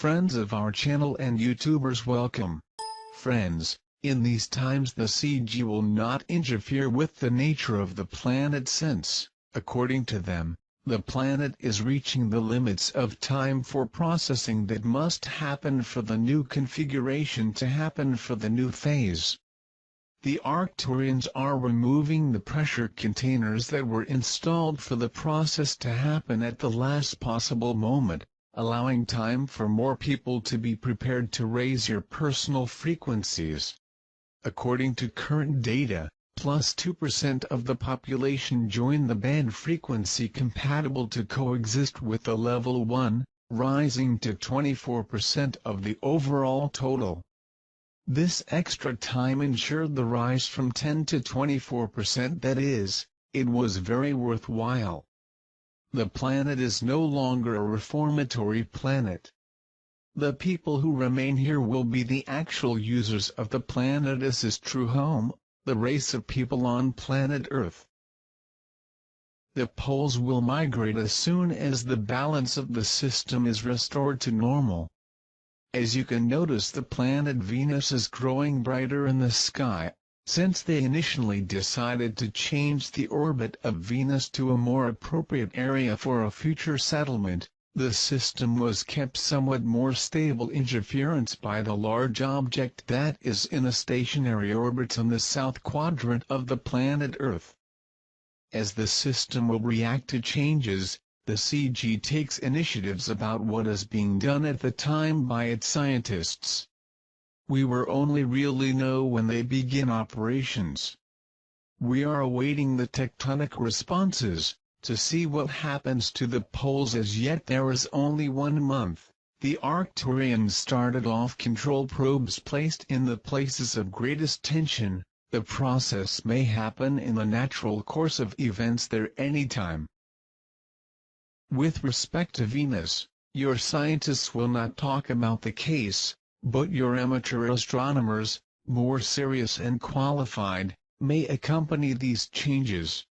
Friends of our channel and YouTubers, welcome. Friends, in these times the CG will not interfere with the nature of the planet since, according to them, the planet is reaching the limits of time for processing that must happen for the new configuration to happen for the new phase. The Arcturians are removing the pressure containers that were installed for the process to happen at the last possible moment, allowing time for more people to be prepared to raise your personal frequencies. According to current data, plus 2% of the population join the band frequency compatible to coexist with the level 1, rising to 24% of the overall total. This extra time ensured the rise from 10 to 24%, that is, it was very worthwhile. The planet is no longer a reformatory planet. The people who remain here will be the actual users of the planet as its true home, the race of people on planet Earth. The poles will migrate as soon as the balance of the system is restored to normal. As you can notice, the planet Venus is growing brighter in the sky. Since they initially decided to change the orbit of Venus to a more appropriate area for a future settlement, the system was kept somewhat more stable interference by the large object that is in a stationary orbit on the south quadrant of the planet Earth. As the system will react to changes, the CG takes initiatives about what is being done at the time by its scientists. We will only really know when they begin operations. We are awaiting the tectonic responses, to see what happens to the poles. As yet there is only 1 month. The Arcturians started off control probes placed in the places of greatest tension. The process may happen in the natural course of events there anytime. With respect to Venus, your scientists will not talk about the case, but your amateur astronomers, more serious and qualified, may accompany these changes.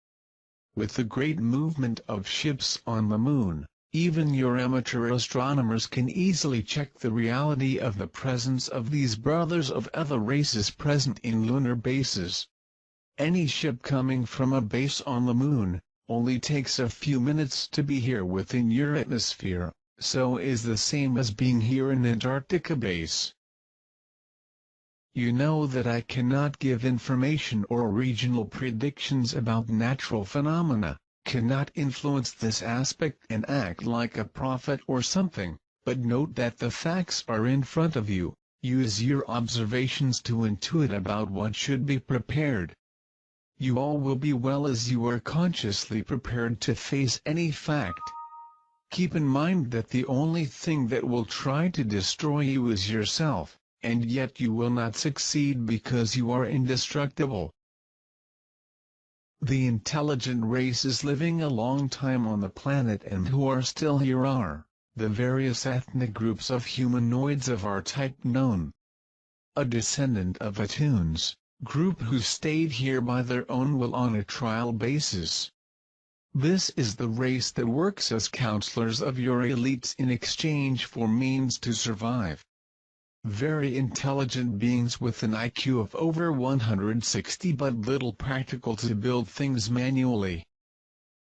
With the great movement of ships on the Moon, even your amateur astronomers can easily check the reality of the presence of these brothers of other races present in lunar bases. Any ship coming from a base on the Moon only takes a few minutes to be here within your atmosphere, so is the same as being here in Antarctica base. You know that I cannot give information or regional predictions about natural phenomena, cannot influence this aspect and act like a prophet or something, but note that the facts are in front of you. Use your observations to intuit about what should be prepared. You all will be well as you are consciously prepared to face any fact. Keep in mind that the only thing that will try to destroy you is yourself, and yet you will not succeed because you are indestructible. The intelligent races living a long time on the planet and who are still here are the various ethnic groups of humanoids of our type known. A descendant of Atunes group who stayed here by their own will on a trial basis. This is the race that works as counselors of your elites in exchange for means to survive. Very intelligent beings with an IQ of over 160 but little practical to build things manually.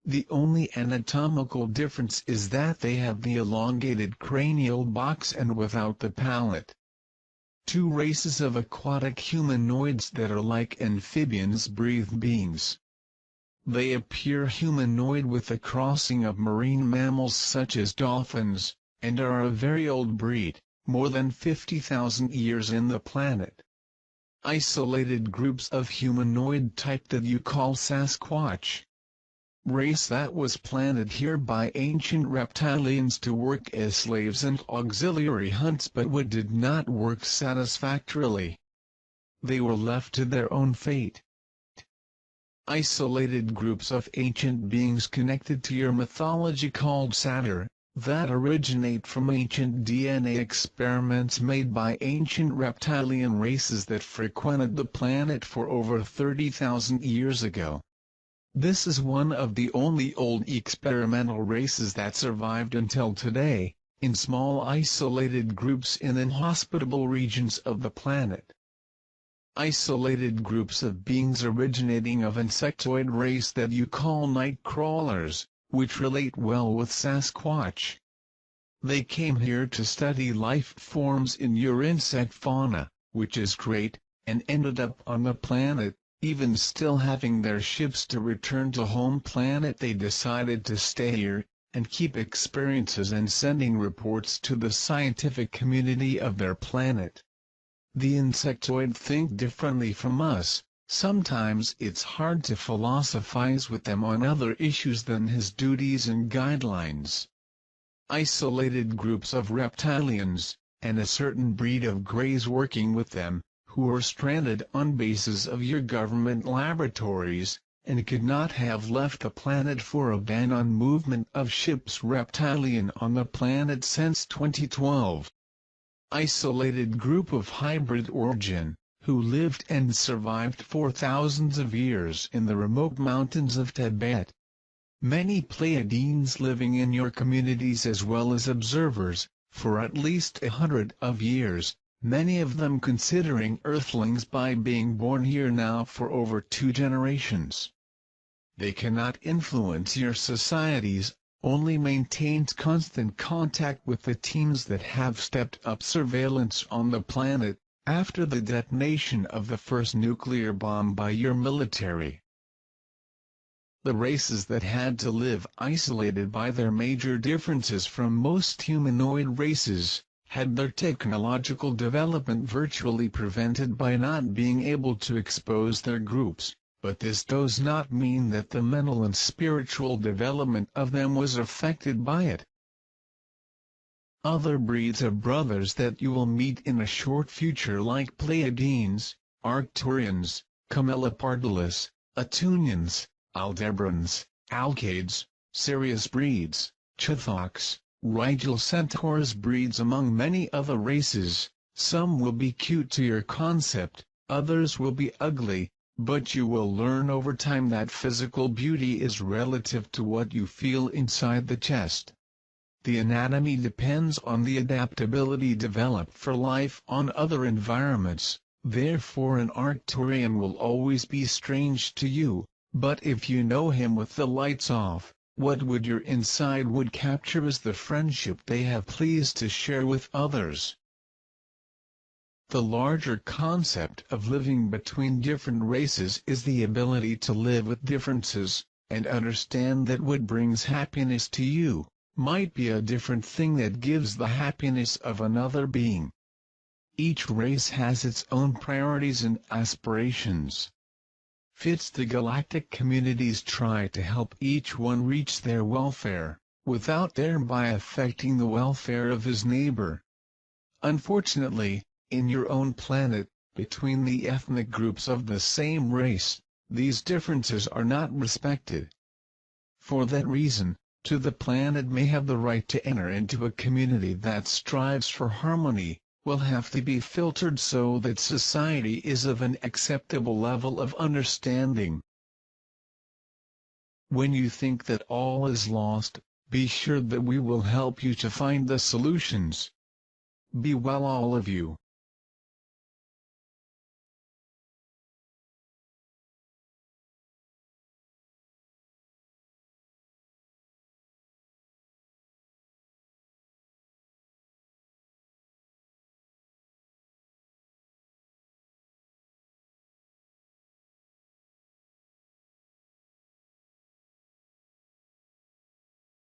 The only anatomical difference is that they have the elongated cranial box and without the palate. 2 races of aquatic humanoids that are like amphibians breathe beings. They appear humanoid with a crossing of marine mammals such as dolphins, and are a very old breed, more than 50,000 years in the planet. Isolated groups of humanoid type that you call Sasquatch. Race that was planted here by ancient reptilians to work as slaves and auxiliary hunts, but what did not work satisfactorily. They were left to their own fate. Isolated groups of ancient beings connected to your mythology called Satyr, that originate from ancient DNA experiments made by ancient reptilian races that frequented the planet for over 30,000 years ago. This is one of the only old experimental races that survived until today, in small isolated groups in inhospitable regions of the planet. Isolated groups of beings originating of insectoid race that you call night crawlers, which relate well with Sasquatch. They came here to study life forms in your insect fauna, which is great, and ended up on the planet. Even still having their ships to return to home planet, they decided to stay here, and keep experiences and sending reports to the scientific community of their planet. The insectoid think differently from us. Sometimes it's hard to philosophize with them on other issues than his duties and guidelines. Isolated groups of reptilians, and a certain breed of greys working with them, who are stranded on bases of your government laboratories, and could not have left the planet for a ban on movement of ships reptilian on the planet since 2012. Isolated group of hybrid origin, who lived and survived for thousands of years in the remote mountains of Tibet. Many Pleiadians living in your communities as well as observers, for at least 100 of years, many of them considering Earthlings by being born here now for over 2 generations. They cannot influence your societies, only maintains constant contact with the teams that have stepped up surveillance on the planet, after the detonation of the first nuclear bomb by your military. The races that had to live isolated by their major differences from most humanoid races, had their technological development virtually prevented by not being able to expose their groups, but this does not mean that the mental and spiritual development of them was affected by it. Other breeds of brothers that you will meet in a short future like Pleiadians, Arcturians, Camelopardalis, Atunians, Aldebarans, Alcades, Sirius breeds, Chithoks, Rigel Centaurs breeds among many other races. Some will be cute to your concept, others will be ugly, but you will learn over time that physical beauty is relative to what you feel inside the chest. The anatomy depends on the adaptability developed for life on other environments, therefore an Arcturian will always be strange to you, but if you know him with the lights off, what would your inside would capture is the friendship they have pleased to share with others. The larger concept of living between different races is the ability to live with differences, and understand that what brings happiness to you, might be a different thing that gives the happiness of another being. Each race has its own priorities and aspirations. The galactic communities try to help each one reach their welfare, without thereby affecting the welfare of his neighbor. Unfortunately, in your own planet, between the ethnic groups of the same race, these differences are not respected. For that reason, the planet may have the right to enter into a community that strives for harmony, will have to be filtered so that society is of an acceptable level of understanding. When you think that all is lost, be sure that we will help you to find the solutions. Be well all of you.